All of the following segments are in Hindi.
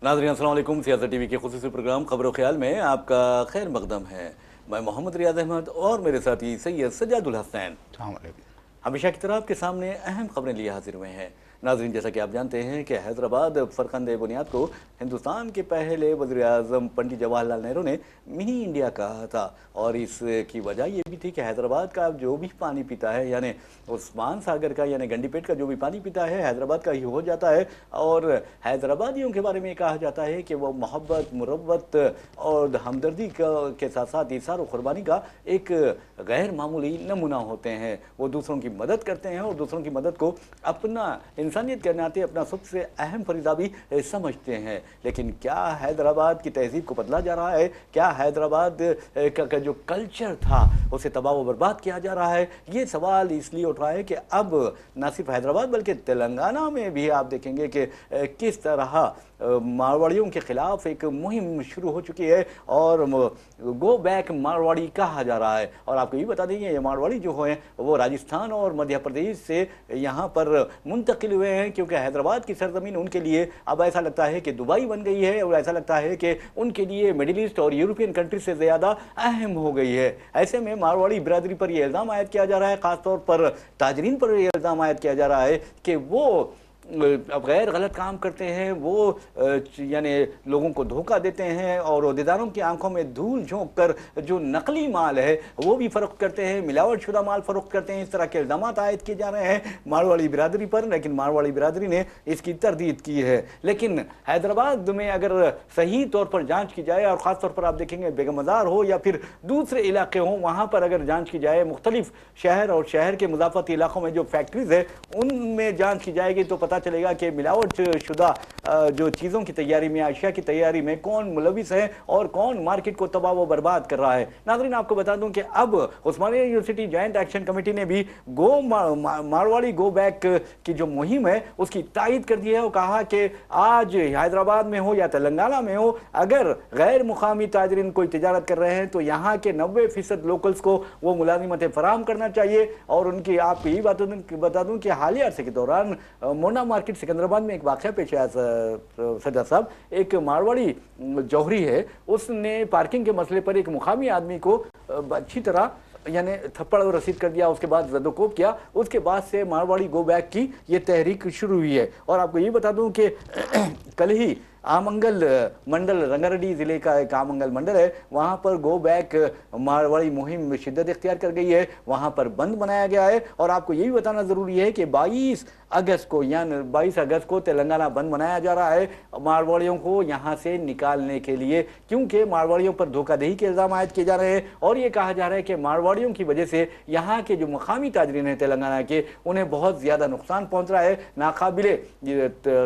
नाज़रीन अस्सलाम वालेकुम। सियासत टीवी के खुसूसी प्रोग्राम खबरों ख्याल में आपका खैर मकदम है। मैं मोहम्मद रियाज अहमद और मेरे साथी सैयद सज्जादुल हसनैन हमेशा की तरह आपके सामने अहम खबरें लिए हाजिर हुए हैं। नाज़रीन, जैसा कि आप जानते हैं कि हैदराबाद फरखंद बुनियाद को हिंदुस्तान के पहले वज़ीर-ए-आज़म पंडित जवाहरलाल नेहरू ने मिनी इंडिया कहा था, और इसकी वजह ये भी थी कि हैदराबाद का जो भी पानी पीता है, यानी उस्मान सागर का यानी गंडीपेट का जो भी पानी पीता है हैदराबाद का ही हो जाता है। और हैदराबादियों के बारे में कहा जाता है कि वो मोहब्बत, मुरव्वत और हमदर्दी के साथ साथ इसार और कुर्बानी का एक गैर मामूली नमूना होते हैं। वो दूसरों की मदद करते हैं और दूसरों की मदद को अपना इंसानियत के नाते अपना सबसे अहम फरीज़ा भी समझते हैं। लेकिन क्या हैदराबाद की तहजीब को बदला जा रहा है? क्या हैदराबाद का जो कल्चर था उसे तबाह व बर्बाद किया जा रहा है? ये सवाल इसलिए उठ रहा है कि अब न सिर्फ हैदराबाद बल्कि तेलंगाना में भी आप देखेंगे कि किस तरह मारवाड़ियों के खिलाफ एक मुहिम शुरू हो चुकी है और गो बैक मारवाड़ी कहा जा रहा है। और आपको ये बता देंगे ये मारवाड़ी जो हैं वो राजस्थान और मध्य प्रदेश से यहाँ पर मुंतकिल हुए हैं, क्योंकि हैदराबाद की सरजमीन उनके लिए अब ऐसा लगता है कि दुबई बन गई है और ऐसा लगता है कि उनके लिए मिडिल ईस्ट और यूरोपियन कंट्री से ज़्यादा अहम हो गई है। ऐसे में मारवाड़ी बिरादरी पर यह इल्ज़ाम आयद किया जा रहा है, ख़ासतौर पर ताजरीन पर यह इल्ज़ाम आयद किया जा रहा है कि वो अब गैर गलत काम करते हैं, वो यानी लोगों को धोखा देते हैं और अहदेदारों की आंखों में धूल झोंक कर जो नकली माल है वो भी फ़रोख्त करते हैं, मिलावट शुदा माल फ़रोख्त करते हैं। इस तरह के इल्ज़ाम आयद किए जा रहे हैं मारवाड़ी बिरादरी पर, लेकिन मारवाड़ी बिरादरी ने इसकी तरदीद की है। लेकिन हैदराबाद में अगर सही तौर पर जाँच की जाए और ख़ास तौर पर आप देखेंगे बेगम मज़ार हो या फिर दूसरे इलाके हों, वहाँ पर अगर जाँच की जाए मुख्तलिफ शहर और शहर के मुज़ाफ़ती इलाकों में जो फैक्ट्रीज़ है उनमें जाँच की जाएगी तो पता चलेगा कि मिलावट शुदा जो चीज़ों की तैयारी में, अशिया की तैयारी में कौन मुलविस है और कौन मार्केट को तबाह व बर्बाद कर रहा है। नाज़रीन, आपको बता दूं कि अब उस्मानिया यूनिवर्सिटी जॉइंट एक्शन कमेटी ने भी मारवाड़ी गो बैक की जो मुहिम है उसकी तायद कर दी है और कहा कि आज हैदराबाद में हो या तेलंगाना में हो, अगर गैर मुकामी ताजरीन कोई तिजारत कर रहे हैं तो यहाँ के 90% लोकल्स को वो मुलाजिमतें फराहम करना चाहिए। और उनकी आपको यही बता दूं कि हालिया अरसे के दौरान मोना मार्केट सिकंदराबाद में एक वाक़या पेश आया सज्जा साहब। एक मारवाड़ी जौहरी है, उसने पार्किंग के मसले पर एक मुकामी आदमी को अच्छी तरह यानी थप्पड़ और रसीद कर दिया, उसके बाद जदोकोब किया। उसके बाद से मारवाड़ी गो बैक की ये तहरीक शुरू हुई है। और आपको ये बता दूं कि कल ही आमंगल मंडल, रंगारेड्डी ज़िले का एक आमंगल मंडल है, वहाँ पर गो बैक मारवाड़ी मुहिम शिद्दत इख्तियार कर गई है। वहाँ पर बंद बनाया गया है और आपको ये भी बताना ज़रूरी है कि 22 अगस्त को यानी 22 अगस्त को तेलंगाना बंद बनाया जा रहा है मारवाड़ियों को यहाँ से निकालने के लिए, क्योंकि मारवाड़ियों पर धोखाधड़ी के इल्ज़ाम आयद किए जा रहे हैं और ये कहा जा रहा है कि मारवाड़ियों की वजह से यहाँ के जो मकामी ताजरीन हैं तेलंगाना के, उन्हें बहुत ज़्यादा नुकसान पहुँच रहा है, नाकाबिले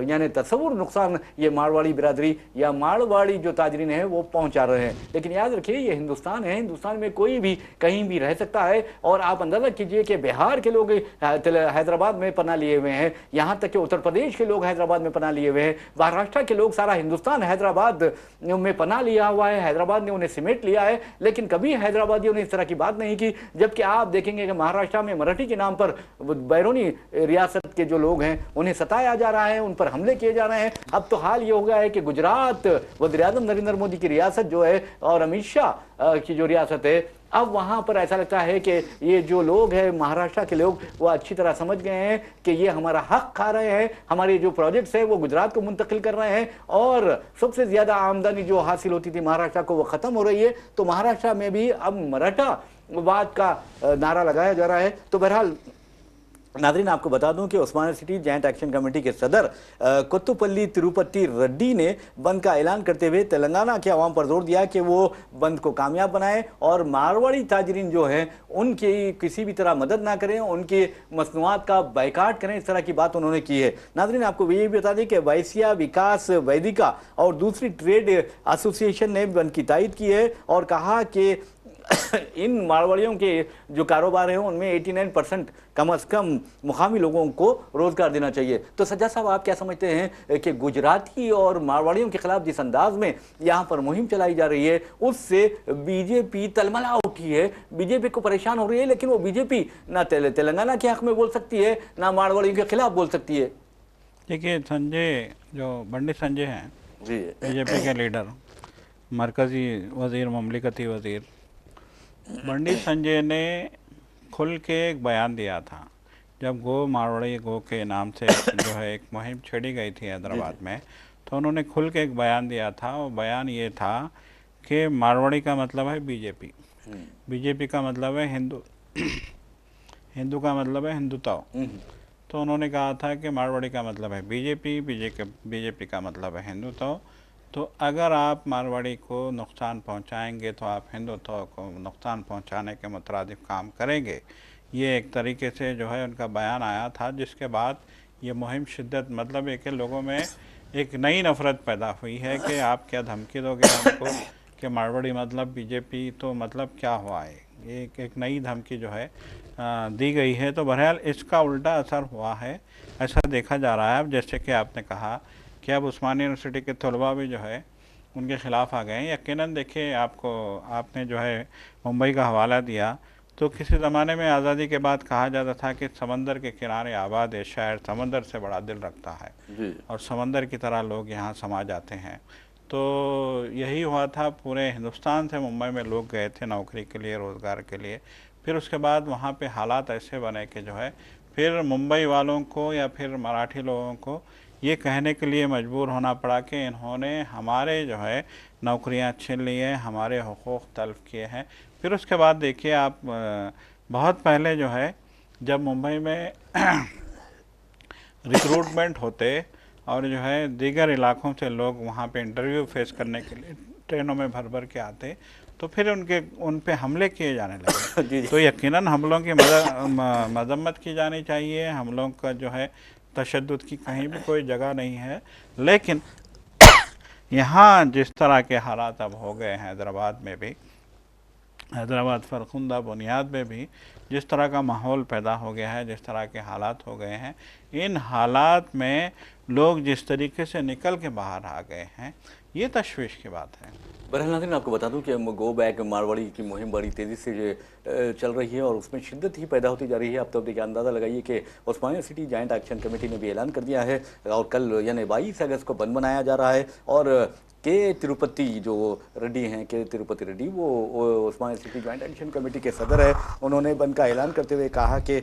यानी तसव्वुर नुकसान ये मारवाड़ी बिरादरी या मारवाड़ी जो ताजरीन है वो पहुंचा रहे हैं। लेकिन याद रखिए ये हिंदुस्तान है, हिंदुस्तान में कोई भी कहीं भी रह सकता है। और आप अंदाजा कीजिए कि बिहार के लोग हैदराबाद में पनाह लिए हुए हैं, यहाँ तक कि उत्तर प्रदेश के लोग हैदराबाद में पनाह लिए हुए हैं, महाराष्ट्र के लोग, सारा हिंदुस्तान हैदराबाद में पनाह लिया हुआ है, हैदराबाद ने उन्हें सिमेट लिया है। लेकिन कभी हैदराबादियों ने इस तरह की बात नहीं की। जबकि आप देखेंगे कि महाराष्ट्र में मराठी के नाम पर बैरूनी रियासत के जो लोग हैं उन्हें सताया जा रहा है, उन पर हमले किए जा रहे हैं। अब तो हाल ये हो गया है कि गुजरात वज़ीर-ए-आज़म नरेंद्र मोदी की रियासत जो है और अमित शाह की जो रियासत है, अब वहाँ पर ऐसा लगता है कि ये जो लोग हैं महाराष्ट्र के लोग वो अच्छी तरह समझ गए हैं कि ये हमारा हक खा रहे हैं, हमारे जो प्रोजेक्ट्स हैं वो गुजरात को मुंतकिल कर रहे हैं और सबसे ज़्यादा आमदनी जो हासिल होती थी महाराष्ट्र को वो ख़त्म हो रही है। तो महाराष्ट्र में भी अब मराठावाद का नारा लगाया जा रहा है। तो बहरहाल नाज़रीन, आपको बता दूं कि उस्मानिया सिटी जॉइंट एक्शन कमेटी के सदर कोत्तुपल्ली तिरुपति रेड्डी ने बंद का ऐलान करते हुए तेलंगाना के अवाम पर जोर दिया कि वो बंद को कामयाब बनाएं और मारवाड़ी ताजरीन जो हैं उनकी किसी भी तरह मदद ना करें, उनकी मसनूआत का बाइकाट करें। इस तरह की बात उन्होंने की है। नाज़रीन, आपको ये भी बता दें कि वैश्या विकास वैदिका और दूसरी ट्रेड एसोसिएशन ने बंद की तायद की है और कहा कि इन मारवाड़ियों के जो कारोबार हैं उनमें 89% कम अज़ कम मुकामी लोगों को रोज़गार देना चाहिए। तो सज्जा साहब, आप क्या समझते हैं कि गुजराती और मारवाड़ियों के खिलाफ जिस अंदाज में यहाँ पर मुहिम चलाई जा रही है उससे बीजेपी तलमला उठी है, बीजेपी को परेशान हो रही है, लेकिन वो बीजेपी ना तेलंगाना के हक़ में बोल सकती है ना मारवाड़ियों के खिलाफ बोल सकती है। देखिए, संजय जो पंडित संजय हैं जी। बीजेपी के लीडर, मरकज़ी वज़ीर, ममलिकती वज़ीर बंडी संजय ने खुल के एक बयान दिया था जब गो मारवाड़ी गो के नाम से जो है एक मुहिम छेड़ी गई थी हैदराबाद में। तो उन्होंने खुल के एक बयान दिया था, और बयान ये था कि मारवाड़ी का मतलब है बीजेपी, बीजेपी का मतलब है हिंदू, हिंदू का मतलब है हिंदुत्व। तो उन्होंने कहा था कि मारवाड़ी का मतलब है बीजेपी, बीजेपी का मतलब है हिंदुत्व। तो अगर आप मारवाड़ी को नुकसान पहुंचाएंगे तो आप हिंदुत्व को नुकसान पहुंचाने के मुतरादिफ काम करेंगे। ये एक तरीके से जो है उनका बयान आया था, जिसके बाद ये मुहिम शिद्दत, मतलब है कि लोगों में एक नई नफ़रत पैदा हुई है कि आप क्या धमकी दोगे हमको कि मारवाड़ी मतलब बीजेपी, तो मतलब क्या हुआ है। एक नई धमकी जो है दी गई है। तो बहरहाल इसका उल्टा असर हुआ है, ऐसा देखा जा रहा है। अब जैसे कि आपने कहा कि अब उस्मानिया यूनिवर्सिटी के तलबा भी जो है उनके ख़िलाफ़ आ गए हैं। यकीनन देखिए, आपने जो है मुंबई का हवाला दिया, तो किसी ज़माने में आज़ादी के बाद कहा जाता था कि समंदर के किनारे आबाद है शहर, समंदर से बड़ा दिल रखता है और समंदर की तरह लोग यहाँ समा जाते हैं। तो यही हुआ था, पूरे हिंदुस्तान से मुंबई में लोग गए थे नौकरी के लिए, रोज़गार के लिए। फिर उसके बाद वहाँ पे हालात ऐसे बने कि जो है फिर मुंबई वालों को या फिर मराठी लोगों को ये कहने के लिए मजबूर होना पड़ा कि इन्होंने हमारे जो है नौकरियां छीन ली हैं, हमारे हुकूक तल्फ किए हैं। फिर उसके बाद देखिए आप, बहुत पहले जो है जब मुंबई में रिक्रूटमेंट होते और जो है दीगर इलाकों से लोग वहाँ पे इंटरव्यू फेस करने के लिए ट्रेनों में भर भर के आते, तो फिर उन पे हमले किए जाने लगे। तो यकीनन हमलों की मजम्मत की जानी चाहिए। हमलों का जो है तशद्दुद की कहीं भी कोई जगह नहीं है, लेकिन यहाँ जिस तरह के हालात अब हो गए हैं हैदराबाद में भी, हैदराबाद फरखुंदा बुनियाद में भी जिस तरह का माहौल पैदा हो गया है, जिस तरह के हालात हो गए हैं, इन हालात में लोग जिस तरीके से निकल के बाहर आ गए हैं, ये तशवीश की बात है। बहरहाल नाज़रीन, आपको बता दूं कि गो बैक मारवाड़ी की मुहिम बड़ी तेज़ी से चल रही है और उसमें शिद्दत ही पैदा होती जा रही है। अब तो देखिए, अंदाज़ा लगाइए कि उस्मानिया सिटी जॉइंट एक्शन कमेटी ने भी ऐलान कर दिया है और कल यानी 22 अगस्त को बंद बनाया जा रहा है। और के तिरुपति जो रेड्डी हैं, के तिरुपति रेड्डी, वो उस्मानिया सिटी जॉइंट एक्शन कमेटी के सदर है। उन्होंने बंद का ऐलान करते हुए कहा कि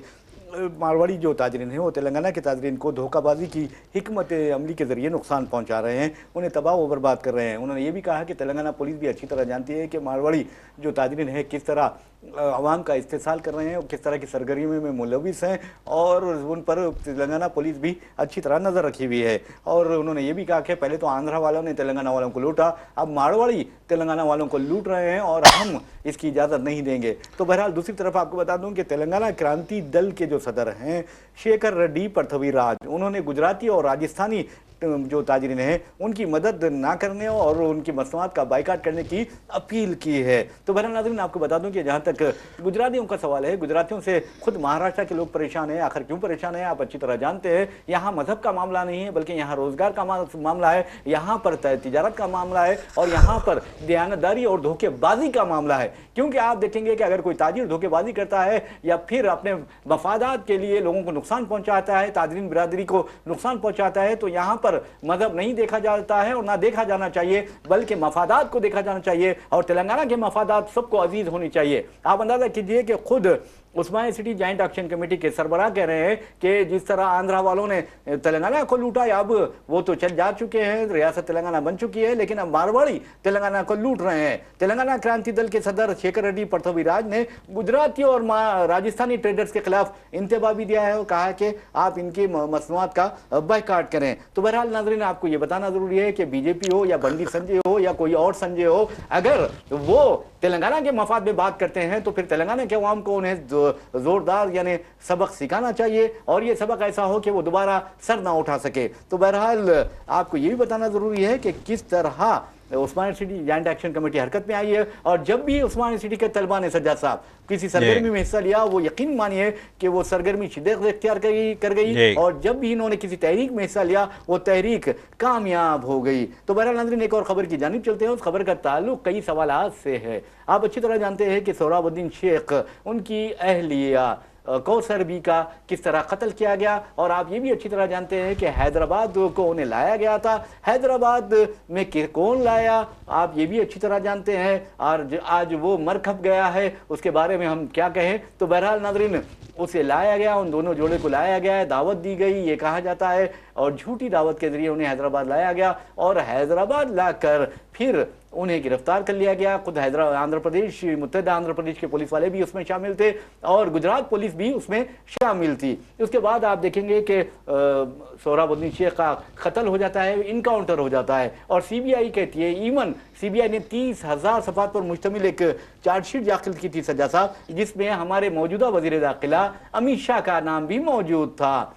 मारवाड़ी जो ताजरीन हैं वो तेलंगाना के ताजरीन को धोखाबाजी की हिकमत अमली के ज़रिए नुकसान पहुंचा रहे हैं, उन्हें तबाह व बर्बाद कर रहे हैं। उन्होंने ये भी कहा कि तेलंगाना पुलिस भी अच्छी तरह जानती है कि मारवाड़ी जो ताजरीन है किस तरह अवाम का इस्तेसाल कर रहे हैं और किस तरह की सरगर्मी में मुलविस हैं, और उन पर तेलंगाना पुलिस भी अच्छी तरह नज़र रखी हुई है। और उन्होंने ये भी कहा कि पहले तो आंध्रा वालों ने तेलंगाना वालों को लूटा, अब मारवाड़ी तेलंगाना वालों को लूट रहे हैं और हम इसकी इजाज़त नहीं देंगे। तो बहरहाल दूसरी तरफ आपको बता दूं कि तेलंगाना क्रांति दल के जो सदर हैं शेखर रेड्डी पृथ्वीराज, उन्होंने गुजराती और राजस्थानी जो ताजरीन हैं उनकी मदद ना करने और उनकी मसनूआत का बाइकाट करने की अपील की है। तो बहरहाल नाज़रीन, आपको बता दूं कि जहां तक गुजरातियों का सवाल है, गुजरातियों से खुद महाराष्ट्र के लोग परेशान हैं। आखिर क्यों परेशान हैं आप अच्छी तरह जानते हैं। यहाँ मजहब का मामला नहीं है, बल्कि यहाँ रोजगार का मामला है, यहाँ पर तिजारत का मामला है और यहाँ पर दयानतदारी और धोखेबाजी का मामला है। क्योंकि आप देखेंगे कि अगर कोई ताजिर धोखेबाजी करता है या फिर अपने मफादात के लिए लोगों को नुकसान पहुंचाता है, ताजरीन बिरादरी को नुकसान पहुंचाता है, तो यहाँ पर मजहब नहीं देखा जाता है और ना देखा जाना चाहिए, बल्कि मफादात को देखा जाना चाहिए। और तेलंगाना के मफादात सबको अजीज होनी चाहिए। आप अंदाजा कीजिए कि खुद उस्मानिया सिटी जॉइंट एक्शन कमेटी के सरबराह कह रहे हैं कि जिस तरह आंध्रा वालों ने तेलंगाना को लूटा, अब वो तो चल जा चुके हैं, रियासत तेलंगाना बन चुकी है, लेकिन अब मारवाड़ी तेलंगाना को लूट रहे हैं। तेलंगाना क्रांति दल के सदर शेखर रेड्डी पृथ्वीराज ने गुजराती और राजस्थानी ट्रेडर्स के खिलाफ इंतबा भी दिया है और कहा कि आप इनकी मसनूआत का बाइकाट करें। तो बहरहाल नाज़रीन, आपको ये बताना जरूरी है कि बीजेपी हो या बंडी संजय हो या कोई और संजय हो, अगर वो तेलंगाना के मफाद में बात करते हैं तो फिर तेलंगाना के अवाम को उन्हें जोरदार यानी सबक सिखाना चाहिए और ये सबक ऐसा हो कि वो दोबारा सर ना उठा सके। तो बहरहाल आपको ये भी बताना जरूरी है कि किस तरह उस्मानिया सिटी जॉइंट एक्शन कमेटी हरकत में आई है। और जब भी उस्मानिया सिटी के तलबा ने सज्जाद साहब किसी सरगर्मी में हिस्सा लिया, वो यकीन मानिए कि वो सरगर्मी शिद्दत इख्तियार कर गई और जब भी इन्होंने किसी तहरीक में हिस्सा लिया वो तहरीक कामयाब हो गई। तो बहरहाल नाज़रीन, एक और खबर की जानिब चलते हैं। उस खबर का ताल्लुक कई सवालात से है। आप अच्छी तरह जानते हैं कि सोहराबुद्दीन शेख, उनकी अहलिया कौसर बी का किस तरह कत्ल किया गया। और आप ये भी अच्छी तरह जानते हैं कि हैदराबाद को उन्हें लाया गया था, हैदराबाद में कौन लाया आप ये भी अच्छी तरह जानते हैं। और आज वो मर खप गया है, उसके बारे में हम क्या कहें। तो बहरहाल नाज़रीन, उसे लाया गया, उन दोनों जोड़े को लाया गया है, दावत दी गई ये कहा जाता है, और झूठी दावत के जरिए उन्हें हैदराबाद लाया गया और हैदराबाद लाकर फिर उन्हें गिरफ्तार कर लिया गया। खुद आंध्र प्रदेश, मुत्तहिदा आंध्र प्रदेश के पुलिस वाले भी उसमें शामिल थे और गुजरात पुलिस भी उसमें शामिल थी। उसके बाद आप देखेंगे कि सोहराबुद्दीन शेख का कत्ल हो जाता है, इनकाउंटर हो जाता है और सीबीआई कहती है, इवन सीबीआई ने 30,000 सफ़ात पर मुश्तमिल एक चार्जशीट दाखिल की थी सज्जा साहब, जिसमें हमारे मौजूदा वज़ीर दाखिला अमित शाह का नाम भी मौजूद था।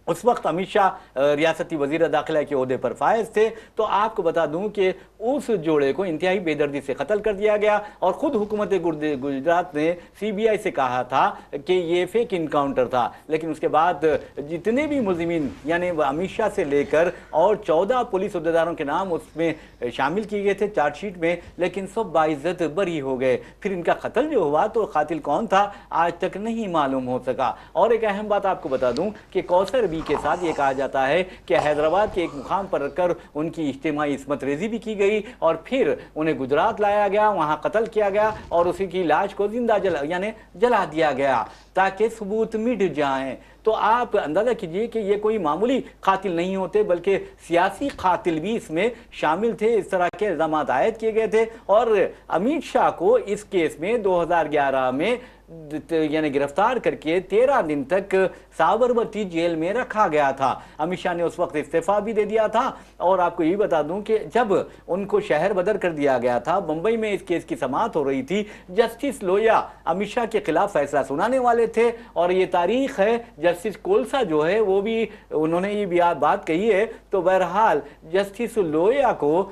उस वक्त अमित शाह रियासती वजीर दाखिला के ओहदे पर फायज थे। तो आपको बता दूं कि उस जोड़े को इंतहाई बेदर्दी से कत्ल कर दिया गया और खुद हुकूमत गुजरात ने सीबीआई से कहा था कि ये फेक इनकाउंटर था। लेकिन उसके बाद जितने भी मुलजिमीन यानी अमित शाह से लेकर और 14 पुलिस अहदेदारों के नाम उसमें शामिल किए गए थे चार्जशीट में, लेकिन सब बाइज्जत बरी हो गए। फिर इनका कत्ल जो हुआ तो कातिल कौन था आज तक नहीं मालूम हो सका। और एक अहम बात आपको बता दूं कि कौसर के साथ ये कहा जाता है कि हैदराबाद के एक मुकाम पर रखकर उनकी इज्तिमाई इस्मत रेजी भी की गई और फिर उन्हें गुजरात लाया गया, वहां कत्ल किया गया और उसी की लाश को जिंदा जला दिया गया ताकि सबूत मिट जाएं। तो आप अंदाजा कीजिए कि ये कोई मामूली कातिल नहीं होते बल्कि सियासी कातिल भी इसमें शामिल थे। इस तरह के इल्जाम आयद किए गए थे और अमित शाह को इस केस में 2011 में यानी गिरफ्तार करके 13 दिन तक साबरमती जेल में रखा गया था। अमित शाह ने उस वक्त इस्तीफा भी दे दिया था। और आपको ये बता दूं कि जब उनको शहर बदर कर दिया गया था, बंबई में इस केस की समाअत हो रही थी, जस्टिस लोया अमित शाह के खिलाफ फैसला सुनाने वाले थे और ये तारीख है। जस्टिस कोलसा जो है वो भी उन्होंने ये भी बात कही है। तो बहरहाल जस्टिस लोया को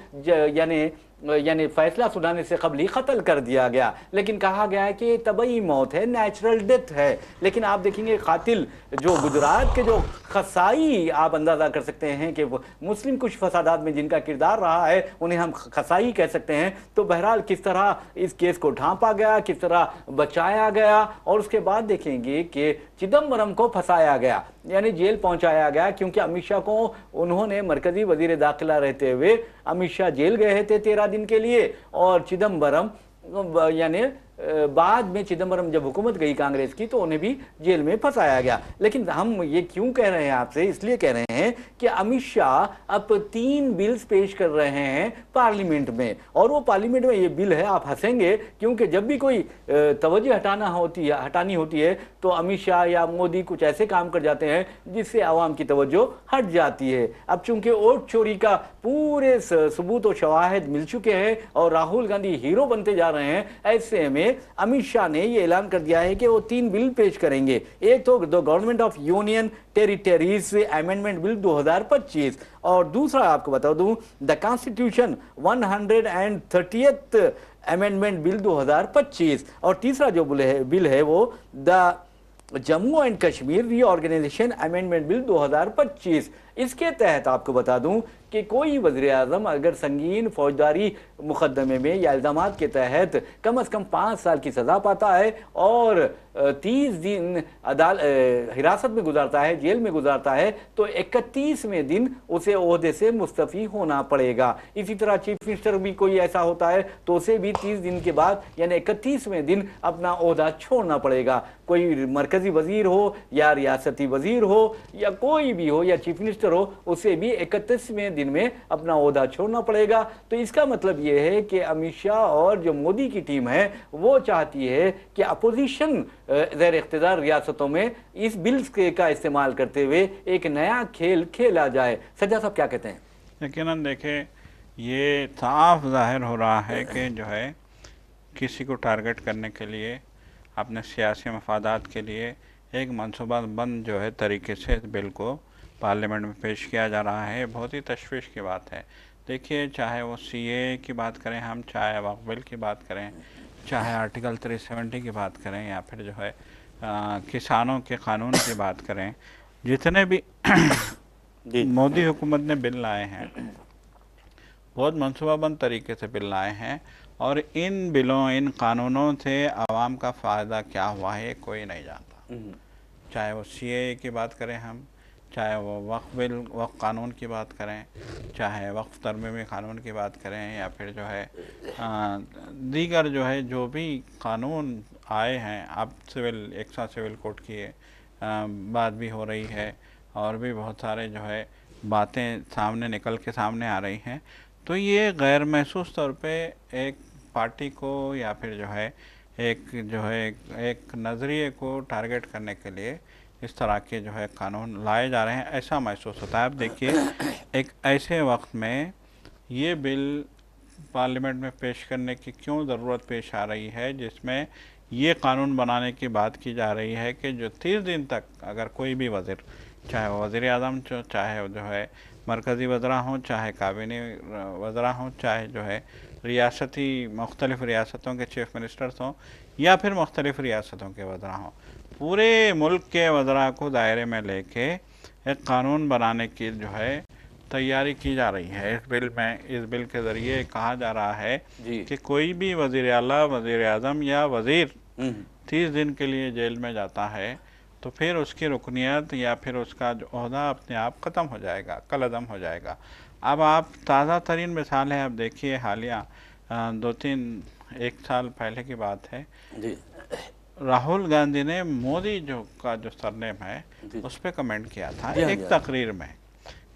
यानी फैसला सुनाने से कबल ही कत्ल कर दिया गया। लेकिन कहा गया है कि तबई मौत है, नेचुरल डेथ है। लेकिन आप देखेंगे कातिल जो गुजरात के जो खसाई, आप अंदाजा कर सकते हैं कि मुस्लिम कुछ फसादात में जिनका किरदार रहा है उन्हें हम खसाई कह सकते हैं। तो बहरहाल किस तरह इस केस को ढांपा गया, किस तरह बचाया गया और उसके बाद देखेंगे कि चिदम्बरम को फंसाया गया यानी जेल पहुंचाया गया, क्योंकि अमित शाह को उन्होंने मरकजी वजीर दाखिला रहते हुए अमित शाह जेल गए थे 13 दिन के लिए और चिदम्बरम यानी बाद में चिदम्बरम जब हुकूमत गई कांग्रेस की तो उन्हें भी जेल में फंसाया गया। लेकिन हम ये क्यों कह रहे हैं आपसे, इसलिए कह रहे हैं कि अमित शाह अब 3 बिल्स पेश कर रहे हैं पार्लियामेंट में और वो पार्लियामेंट में ये बिल है, आप हंसेंगे क्योंकि जब भी कोई तवज्जो हटानी होती है तो अमित शाह या मोदी कुछ ऐसे काम कर जाते हैं जिससे आवाम की तवज्जो हट जाती है। अब चूंकि वोट चोरी का पूरे सबूत और शवाहिद मिल चुके हैं और राहुल गांधी हीरो बनते जा रहे हैं, ऐसे में अमित शाह ने यह ऐलान कर दिया है कि वो 3 बिल पेश करेंगे। एक तो government of union territories amendment bill 2025 और दूसरा आपको बता दूं the constitution 130th amendment bill 2025 और तीसरा जो बिल है वो the Jammu and Kashmir reorganisation amendment bill 2025। इसके तहत आपको बता दूं कि कोई वज़ीर आज़म अगर संगीन फौजदारी मुकदमे में या इल्ज़ामात के तहत कम से कम 5 साल की सज़ा पाता है और 30 दिन हिरासत में गुजारता है, जेल में गुजारता है, तो 31वें दिन उसे ओहदे से मुस्तफ़ी होना पड़ेगा। इसी तरह चीफ मिनिस्टर भी कोई ऐसा होता है तो उसे भी 30 दिन के बाद यानी 31वें दिन अपना ओहदा छोड़ना पड़ेगा। कोई मरकजी वजीर हो या रियासती वजीर हो या कोई भी हो या चीफ मिनिस्टर हो, उसे भी 31वें दिन में अपना ओहदा छोड़ना पड़ेगा। तो इसका मतलब यह है कि अमित शाह और जो मोदी की टीम है वो चाहती है कि अपोजिशन ज़ेर इख्तियार रियासतों में इस बिल्स का इस्तेमाल करते हुए एक नया खेल खेला जाए। सज्जा साहब क्या कहते हैं? यकीनन देखें, ये साफ जाहिर हो रहा है कि जो है किसी को टारगेट करने के लिए, अपने सियासी मफादात के लिए एक मनसूबाबंद जो है तरीके से इस बिल को पार्लियामेंट में पेश किया जा रहा है। बहुत ही तशवीश की बात है। देखिए, चाहे वो CAA की बात करें हम, चाहे वक्फ बिल की बात करें, चाहे आर्टिकल 370 की बात करें या फिर जो है किसानों के कानून की बात करें, जितने भी मोदी हुकूमत ने बिल लाए हैं बहुत मनसूबाबंद तरीके से बिल लाए हैं और इन बिलों, इन कानूनों से आवाम का फ़ायदा क्या हुआ है कोई नहीं जानता। चाहे वो सीएए की बात करें हम, चाहे वो वक्फ बिल, वक्फ कानून की बात करें, चाहे वक्फ तरमीमी कानून की बात करें, या फिर जो है दीगर जो है जो भी कानून आए हैं। अब सिविल, एक साथ सिविल कोड की बात भी हो रही है, और भी बहुत सारे जो है बातें सामने निकल के सामने आ रही हैं। तो ये गैर महसूस तौर पे एक पार्टी को या फिर जो है एक जो है एक नज़रिए को टारगेट करने के लिए इस तरह के जो है कानून लाए जा रहे हैं, ऐसा महसूस होता है। अब देखिए, एक ऐसे वक्त में ये बिल पार्लियामेंट में पेश करने की क्यों ज़रूरत पेश आ रही है, जिसमें ये कानून बनाने की बात की जा रही है कि जो 30 दिन तक अगर कोई भी वज़ीर, चाहे वो वज़ीर आज़म चाहे जो है मरकज़ी वज़रा हों, चाहे काबीनी वज़रा हों, चाहे जो है रियासती मुख्तलिफ़ रियासतों के चीफ़ मिनिस्टर्स हों, या फिर मुख्तलिफ़ रियासतों के वज़रा हों, पूरे मुल्क के वज़रा को दायरे में लेके एक कानून बनाने की जो है तैयारी की जा रही है। इस बिल में, इस बिल के ज़रिए कहा जा रहा है कि कोई भी वज़ीर आला, वज़ीर आज़म या वज़ीर 30 दिन के लिए जेल में जाता है तो फिर उसकी रुकनियत या फिर उसका जो ओहदा अपने आप ख़त्म हो जाएगा, कलअदम हो जाएगा। अब आप ताज़ा तरीन मिसाल है, अब देखिए हालिया 1 साल पहले की बात है जी। राहुल गांधी ने मोदी जो सरनेम है उस पर कमेंट किया था एक तकरीर में।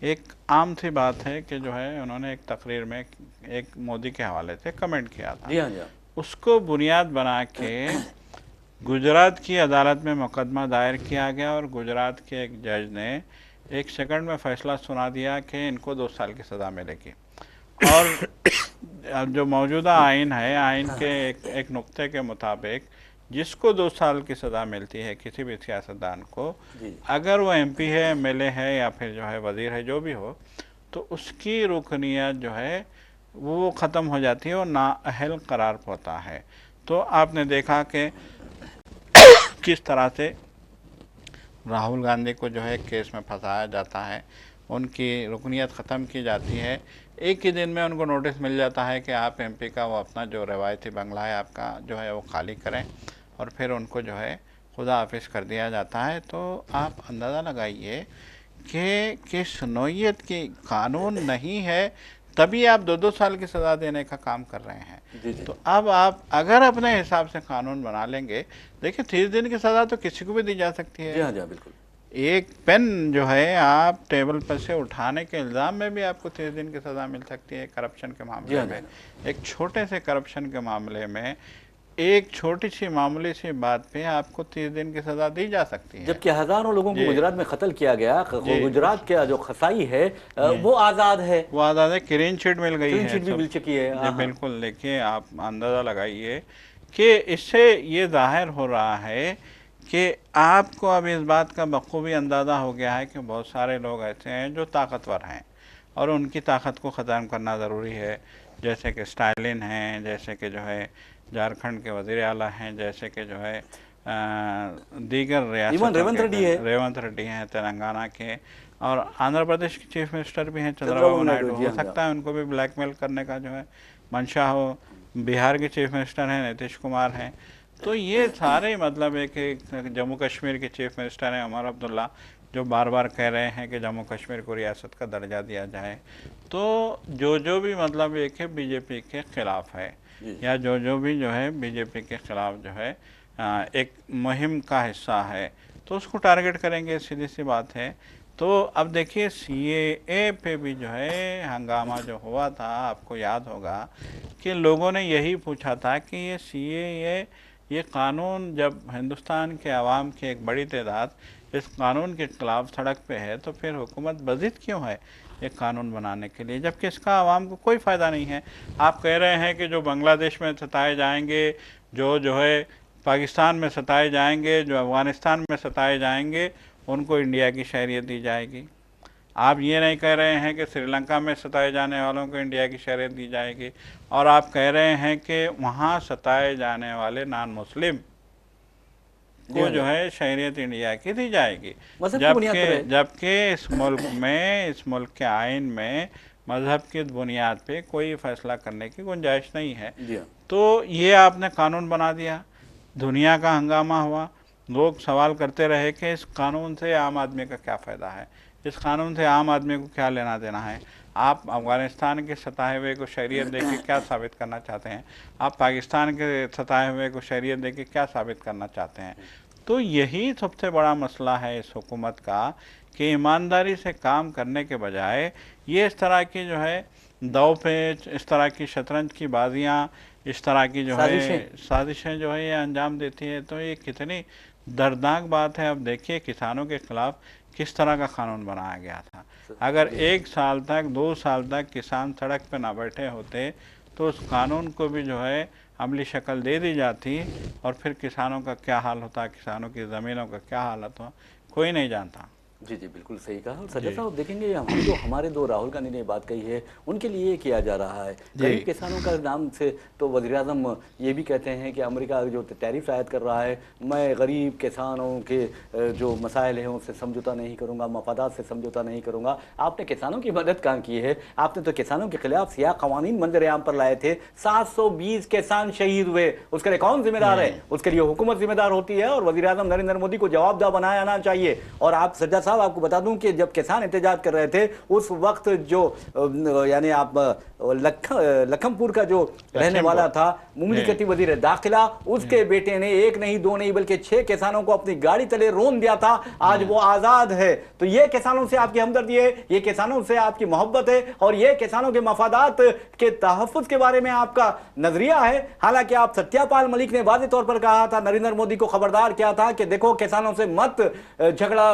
एक आम सी बात है कि जो है उन्होंने एक तकरीर में एक मोदी के हवाले से कमेंट किया था। उसको बुनियाद बना के गुजरात की अदालत में मुकदमा दायर किया गया और गुजरात के एक जज ने 1 सेकंड में फैसला सुना दिया कि इनको 2 साल की सज़ा मिलेगी। और जो मौजूदा आइन है, आइन के एक नुक्ते के मुताबिक जिसको 2 साल की सज़ा मिलती है किसी भी सियासतदान को, अगर वो एमपी है, एमएलए है या फिर जो है वज़ीर है, जो भी हो, तो उसकी रुकनियत जो है वो ख़त्म हो जाती है और नाअहल करार होता है। तो आपने देखा कि किस तरह से राहुल गांधी को जो है केस में फंसाया जाता है, उनकी रुकनियत ख़त्म की जाती है। एक ही दिन में उनको नोटिस मिल जाता है कि आप एमपी का वो अपना जो रवायती बंगला है आपका जो है वो खाली करें, और फिर उनको जो है खुदा हाफिज कर दिया जाता है। तो आप अंदाज़ा लगाइए कि किस नौइयत की कानून नहीं है, तभी आप 2-2 साल की सज़ा देने का काम कर रहे हैं। जी। तो अब आप अगर अपने हिसाब से कानून बना लेंगे, देखिए 30 दिन की सज़ा तो किसी को भी दी जा सकती है। जी हाँ, बिल्कुल। एक पेन जो है आप टेबल पर से उठाने के इल्ज़ाम में भी आपको 30 दिन की सज़ा मिल सकती है करप्शन के मामले में। एक छोटे से करप्शन के मामले में एक छोटी सी मामूली सी बात पे आपको 30 दिन की सज़ा दी जा सकती है। जबकि हज़ारों लोगों को गुजरात में कत्ल किया गया, गुजरात का जो खसाई है वो आज़ाद है, वो आज़ाद है, क्लीन चिट मिल गई है, क्लीन चिट भी मिल चुकी है। जी बिल्कुल। देखिए आप अंदाज़ा लगाइए कि इससे ये ज़ाहिर हो रहा है कि आपको अब इस बात का बखूबी अंदाज़ा हो गया है कि बहुत सारे लोग ऐसे हैं जो ताकतवर हैं और उनकी ताकत को ख़त्म करना ज़रूरी है। जैसे कि स्टालिन हैं, जैसे कि जो है झारखंड के वज़ीर आला हैं, जैसे कि जो है दीगर रियासतों के रेवंत रेड्डी हैं तेलंगाना के, और आंध्र प्रदेश के चीफ मिनिस्टर भी हैं चंद्रबाबू नायडू। हो सकता है उनको भी ब्लैकमेल करने का जो है मंशा हो। बिहार के चीफ मिनिस्टर हैं नीतीश कुमार हैं। तो ये सारे मतलब एक जम्मू कश्मीर के चीफ मिनिस्टर हैं उमर अब्दुल्ला, जो बार बार कह रहे हैं कि जम्मू कश्मीर को रियासत का दर्जा दिया जाए। तो जो भी मतलब एक है बीजेपी के ख़िलाफ़ है, या जो भी जो है बीजेपी के ख़िलाफ़ जो है एक मुहिम का हिस्सा है, तो उसको टारगेट करेंगे, सीधी सी बात है। तो अब देखिए सीएए पे भी जो है हंगामा जो हुआ था, आपको याद होगा कि लोगों ने यही पूछा था कि ये सीएए, ये कानून, जब हिंदुस्तान के आवाम की एक बड़ी तादाद इस कानून के खिलाफ सड़क पे है, तो फिर हुकूमत बज़िद क्यों है एक कानून बनाने के लिए, जबकि इसका आवाम को कोई फ़ायदा नहीं है। आप कह रहे हैं कि जो बांग्लादेश में सताए जाएंगे, जो है पाकिस्तान में सताए जाएंगे, जो अफ़गानिस्तान में सताए जाएंगे, उनको इंडिया की शहरियत दी जाएगी। आप ये नहीं कह रहे हैं कि श्रीलंका में सताए जाने वालों को इंडिया की शहरियत दी जाएगी, और आप कह रहे हैं कि वहाँ सताए जाने वाले नॉन मुस्लिम को जो है शहरियत इंडिया की दी जाएगी। जबकि इस मुल्क के आइन में मज़हब की बुनियाद पे कोई फैसला करने की गुंजाइश नहीं है। तो ये आपने कानून बना दिया, दुनिया का हंगामा हुआ, लोग सवाल करते रहे कि इस कानून से आम आदमी का क्या फ़ायदा है, इस कानून से आम आदमी को क्या लेना देना है। आप अफ़गानिस्तान के सताए हुए को शरीयत दे के क्या साबित करना चाहते हैं, आप पाकिस्तान के सताए हुए को शरीयत दे के क्या साबित करना चाहते हैं। तो यही सबसे बड़ा मसला है इस हुकूमत का कि ईमानदारी से काम करने के बजाय ये इस तरह की जो है दाव पेच, इस तरह की शतरंज की बाजियाँ, इस तरह की जो है साजिशें जो है ये अंजाम देती है। तो ये कितनी दर्दनाक बात है। अब देखिए किसानों के खिलाफ किस तरह का कानून बनाया गया था। अगर 1 साल तक 2 साल तक किसान सड़क पे ना बैठे होते तो उस कानून को भी जो है अमली शक्ल दे दी जाती और फिर किसानों का क्या हाल होता, किसानों की ज़मीनों का क्या हालत हो, कोई नहीं जानता। जी जी, बिल्कुल सही कहा। और सज्जा साहब देखेंगे हमारे दो राहुल गांधी ने बात कही है, उनके लिए किया जा रहा है गरीब किसानों का नाम से। तो वज़ीर आज़म ये भी कहते हैं कि अमेरिका जो टैरिफ आयद कर रहा है, मैं गरीब किसानों के जो मसाइल हैं उससे समझौता नहीं करूँगा, मफादात से समझौता नहीं करूँगा। आपने किसानों की मदद कहाँ की है? आपने तो किसानों के खिलाफ सियाह कवानीन मंजरेआम पर लाए थे, 720 किसान शहीद हुए। उसके लिए कौन जिम्मेदार है? उसके लिए हुकूमत जिम्मेदार होती है और वज़ीर आज़म नरेंद्र मोदी को जवाबदेह बनाया जाना चाहिए। और आप सज्जा साहब आपको बता दूं कि जब किसान एहतजाज कर रहे थे उस वक्त जो यानी आप लखनपुर का जो रहने वाला था मुमलिकती वजीर दाखिला, उसके बेटे ने 1 नहीं 2 नहीं बल्कि 6 किसानों को अपनी गाड़ी तले रोन दिया था। आज वो आजाद है। तो ये किसानों से आपकी हमदर्दी है, ये किसानों से आपकी मोहब्बत है और ये किसानों के मफादात के तहफ़्फ़ुज़ के बारे में आपका नजरिया है। हालांकि आप सत्यापाल मलिक ने वाज़ेह तौर पर कहा था, नरेंद्र मोदी को खबरदार किया था कि देखो किसानों से मत झगड़ा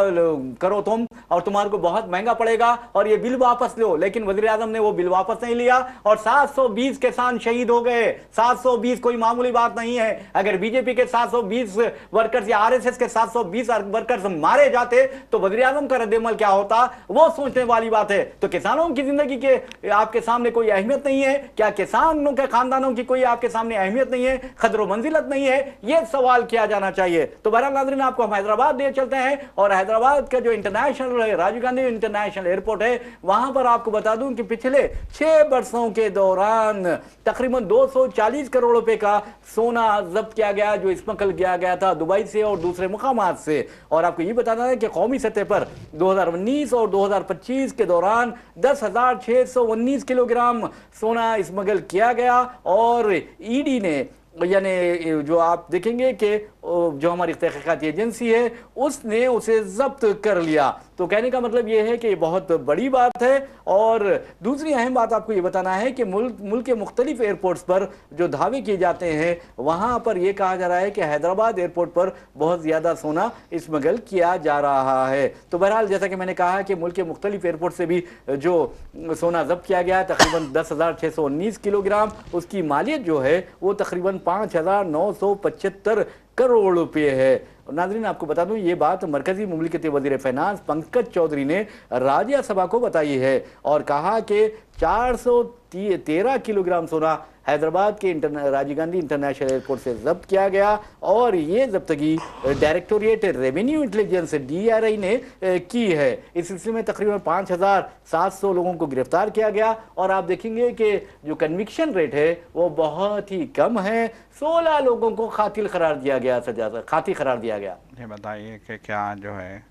करो तुम, और तुम्हारे को बहुत महंगा पड़ेगा और ये बिल वापस लो। लेकिन वजीर आजम ने वो बिल वापस नहीं लिया और 720 किसान शहीद हो गए। 720 कोई मामूली बात नहीं है। अगर बीजेपी के 720 वर्कर्स या आरएसएस के 720 वर्कर्स मारे जाते तो वजीर आजम का रद्देमल क्या होता, वो सोचने वाली बात है। तो किसानों की जिंदगी के आपके सामने कोई अहमियत नहीं है क्या? किसानों के खानदानों की कोई आपके सामने अहमियत नहीं है, कदर मंजिलत नहीं है? ये सवाल किया जाना चाहिए। तो बहरहाल नाज़रीन, आपको हम हैदराबाद ले चलते हैं और हैदराबाद का जो international Rajiv Gandhi international airport है, वहां पर आपको बता दूं कि पिछले 6 वर्षों के दौरान तकरीबन 240 करोड़ रुपए का सोना जब्त किया गया, जो स्मगल किया गया था दुबई से और दूसरे मुकामात से। और आपको ये बताना है कि कौमी सतह पर 2019 और 2025 के दौरान 10,619 किलोग्राम सोना स्मगल किया गया। और ईडी ने, यानी जो आप देखेंगे कि जो हमारी तहकीकाती एजेंसी है उसने उसे जब्त कर लिया। तो कहने का मतलब यह है कि ये बहुत बड़ी बात है। और दूसरी अहम बात आपको ये बताना है कि मुल्क के मुख्तलिफ एयरपोर्ट्स पर जो धावे किए जाते हैं वहाँ पर यह कहा जा रहा है कि हैदराबाद एयरपोर्ट पर बहुत ज़्यादा सोना स्मगल किया जा रहा है। तो बहरहाल जैसा कि मैंने कहा कि मुल्क के मुख्तलिफ एयरपोर्ट से भी जो सोना जब्त किया गया है तकरीबन 10,619 किलोग्राम, उसकी मालियत जो है वो तकरीबन 5,975 करोड़ रुपये है। नाज़रीन, आपको बता दूं ये बात मरकजी मुमलिकती वज़ीर फ़िनांस पंकज चौधरी ने राज्यसभा को बताई है और कहा कि 413 किलोग्राम सोना हैदराबाद के राजीव गांधी इंटरनेशनल एयरपोर्ट से जब्त किया गया। और ये जब्तगी डायरेक्टोरेट रेवेन्यू इंटेलिजेंस DRI ने की है। इस सिलसिले में तकरीबन 5,700 लोगों को गिरफ्तार किया गया। और आप देखेंगे कि जो कन्विक्शन रेट है वो बहुत ही कम है। 16 लोगों को कातिल करार दिया गया, खाती करार दिया गया। ये बताइए कि क्या जो है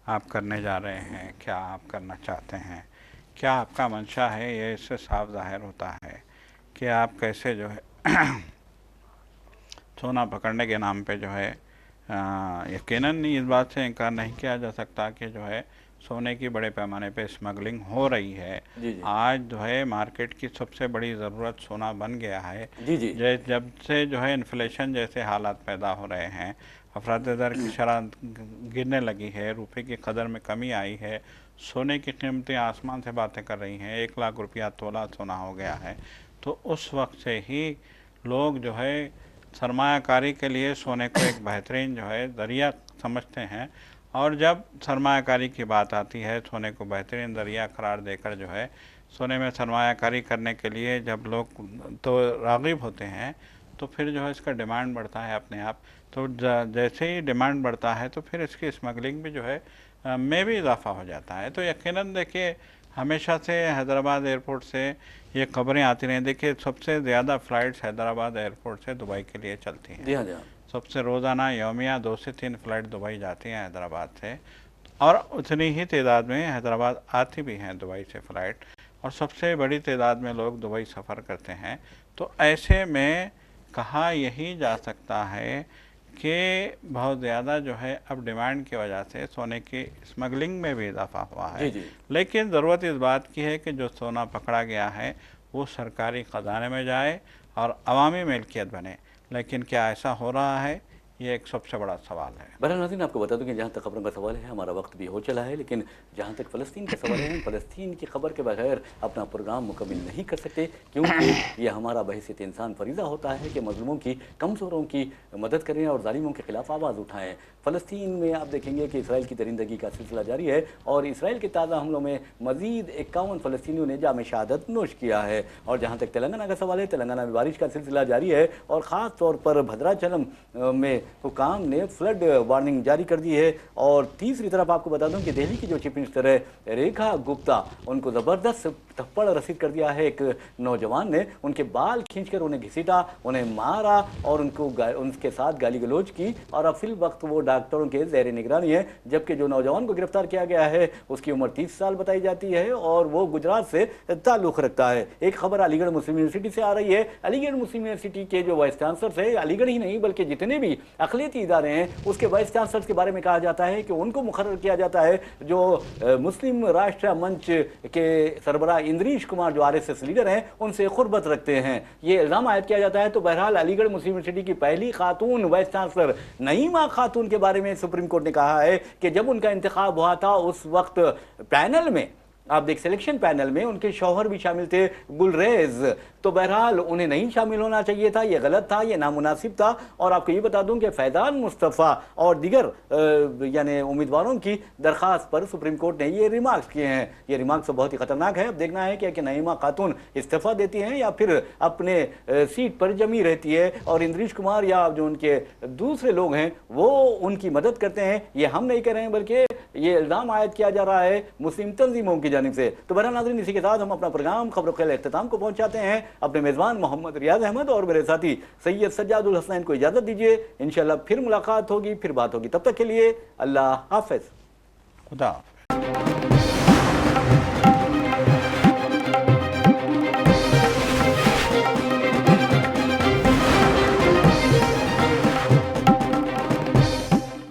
आप करने जा रहे हैं, क्या आप करना चाहते हैं, क्या आपका मंशा है? ये इससे साफ जाहिर होता है कि आप कैसे जो है सोना पकड़ने के नाम पे जो है यकीनन इस बात से इनकार नहीं किया जा सकता कि जो है सोने की बड़े पैमाने पे स्मगलिंग हो रही है। जी। आज जो है मार्केट की सबसे बड़ी ज़रूरत सोना बन गया है। जी। जब से जो है इन्फ्लेशन जैसे हालात पैदा हो रहे हैं, अफराद दर की शरह गिरने लगी है, रुपए की कदर में कमी आई है, सोने की कीमतें आसमान से बातें कर रही हैं, 1 लाख रुपया तोला सोना हो गया है। तो उस वक्त से ही लोग जो है सरमायाकारी के लिए सोने को एक बेहतरीन जो है ज़रिया समझते हैं। और जब सरमायाकारी की बात आती है, सोने को बेहतरीन ज़रिया करार देकर जो है सोने में सरमायाकारी करने के लिए जब लोग तो राग़िब होते हैं तो फिर जो है इसका डिमांड बढ़ता है अपने आप। तो जैसे ही डिमांड बढ़ता है तो फिर इसकी स्मगलिंग भी जो है में भी इजाफा हो जाता है। तो यकीनन देखिए हमेशा से हैदराबाद एयरपोर्ट से ये खबरें आती रहीं। देखिए, सबसे ज़्यादा फ़्लाइट्स हैदराबाद एयरपोर्ट से दुबई के लिए चलती हैं। जी हाँ, जी हाँ। सबसे रोज़ाना यौमिया 2 से 3 फ़्लाइट दुबई जाती हैं हैदराबाद से, और उतनी ही तादाद में हैदराबाद आती भी हैं दुबई से फ़्लाइट, और सबसे बड़ी तादाद में लोग दुबई सफ़र करते हैं। तो ऐसे में कहा यही जा सकता है कि बहुत ज़्यादा जो है अब डिमांड की वजह से सोने की स्मगलिंग में भी इजाफा हुआ है। जी, जी। लेकिन ज़रूरत इस बात की है कि जो सोना पकड़ा गया है वो सरकारी ख़जाने में जाए और अवामी मिल्कियत बने। लेकिन क्या ऐसा हो रहा है, ये एक सबसे बड़ा सवाल है। बहरहाल नाज़रीन, आपको बता दूं कि जहाँ तक खबरों का सवाल है, हमारा वक्त भी हो चला है, लेकिन जहाँ तक फ़लस्तीन का सवाल है, हम फ़लस्तीन की खबर के बगैर अपना प्रोग्राम मुकम्मल नहीं कर सकते, क्योंकि ये हमारा बहैसियत इंसान फ़रीज़ा होता है कि मज़लूमों की, कमज़ोरों की मदद करें और ज़ालिमों के ख़िलाफ़ आवाज़ उठाएँ। फ़लस्तीन में आप देखेंगे कि इसराइल की दरिंदगी का सिलसिला जारी है, और इसराइल के ताज़ा हमलों में मज़ीद 51 फ़लस्तीनियों ने जाम शहादत नोश किया है। और जहाँ तक तेलंगाना का सवाल है, तेलंगाना में बारिश का सिलसिला जारी है, और ख़ास तौर पर भद्राचलम में हुकाम ने फ्लड वार्निंग जारी कर दी है। और तीसरी तरफ आपको बता दूं कि दिल्ली की जो चीफ मिनिस्टर है रेखा गुप्ता, उनको ज़बरदस्त थप्पड़ रसीद कर दिया है एक नौजवान ने। उनके बाल खींचकर उन्हें घसीटा, उन्हें मारा और उनके साथ गाली गलौज की, और अब फिल वक्त वो डॉक्टरों के ज़ेर निगरानी है। जबकि जो नौजवान को गिरफ्तार किया गया है उसकी उम्र 30 साल बताई जाती है, और वो गुजरात से ताल्लुक़ रखता है। एक खबर अलीगढ़ मुस्लिम यूनिवर्सिटी से आ रही है। अलीगढ़ मुस्लिम यूनिवर्सिटी के जो वाइस चांसलर है, अलीगढ़ ही नहीं बल्कि जितने भी अक़लियती इदारे हैं, उसके वाइस चांसलर के बारे में कहा जाता है कि उनको मुकर्रर किया जाता है जो मुस्लिम राष्ट्र मंच के सरबराह इंद्रीश कुमार, जो RSS लीडर हैं, उनसे क़ुर्बत रखते हैं। ये इल्ज़ाम आयद किया जाता है। तो बहरहाल अलीगढ़ मुस्लिम यूनिवर्सिटी की पहली खातून वाइस चांसलर नईमा खातून के बारे में सुप्रीम कोर्ट ने कहा है कि जब उनका इंतखाब हुआ था उस वक्त पैनल में, आप देख सिलेक्शन पैनल में उनके शौहर भी शामिल थे, गुलरेज। तो बहरहाल उन्हें नहीं शामिल होना चाहिए था, ये गलत था, ये नामुनासिब था। और आपको ये बता दूं कि फैज़ान मुस्तफ़ा और दीगर यानी उम्मीदवारों की दरख्वास्त पर सुप्रीम कोर्ट ने ये रिमार्क्स किए हैं। ये रिमार्क्स तो बहुत ही ख़तरनाक है। अब देखना है कि नईमा खातून इस्तीफ़ा देती हैं या फिर अपने सीट पर जमी रहती है, और इंद्रीश कुमार या जो उनके दूसरे लोग हैं वो उनकी मदद करते हैं। ये हम नहीं कर रहे हैं, बल्कि ये इल्ज़ाम आयद किया जा रहा है मुस्लिम तंजीमों की जानिब से। तो बहरहाल नाज़रीन, इसी के साथ हम अपना प्रोग्राम खबरों के इख्तिताम को पहुंचाते हैं। अपने मेज़बान मोहम्मद रियाज अहमद और मेरे साथी सैयद सज्जादुल हसनैन को इजाज़त दीजिए। इंशाअल्लाह फिर मुलाकात होगी, फिर बात होगी। तब तक के लिए अल्लाह हाफ़िज़। खुदा हाफ़िज़।